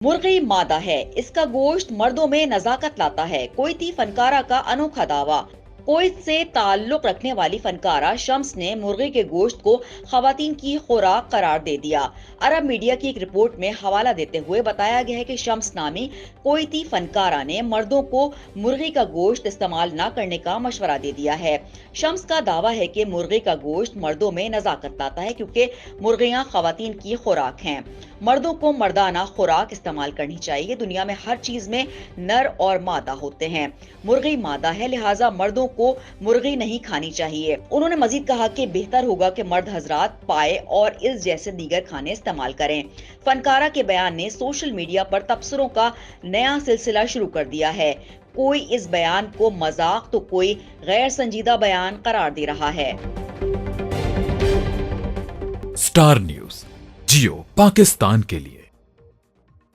मुर्गी मादा है, इसका गोश्त मर्दों में नजाकत लाता है। कोई थी फनकारा का अनोखा दावा। कोई से ताल्लुक रखने वाली फनकारा शम्स ने मुर्गी के गोश्त को खवातीन की खुराक करार दे दिया। अरब मीडिया की एक रिपोर्ट में हवाला देते हुए बताया गया है कि शम्स नामी कोई थी फनकारा ने मर्दों को मुर्गी का गोश्त इस्तेमाल न करने का मशवरा दे दिया है। शम्स का दावा है कि मुर्गी का गोश्त मर्दों में नजाकत लाता है क्योंकि मुर्गियां खवातीन की खुराक हैं। मर्दों को मर्दाना खुराक इस्तेमाल करनी चाहिए। दुनिया में हर चीज में नर और मादा होते हैं। मुर्गी मादा है, लिहाजा मर्दों को मुर्गी नहीं खानी चाहिए। उन्होंने मजीद कहा कि बेहतर होगा कि मर्द हजरात पाए और इस जैसे दीगर खाने इस्तेमाल करें। फनकारा के बयान ने सोशल मीडिया पर तबसरों का नया सिलसिला शुरू कर दिया है। कोई इस बयान को मजाक तो कोई गैर संजीदा बयान करार दे रहा है। स्टार न्यूज, जियो पाकिस्तान के लिए।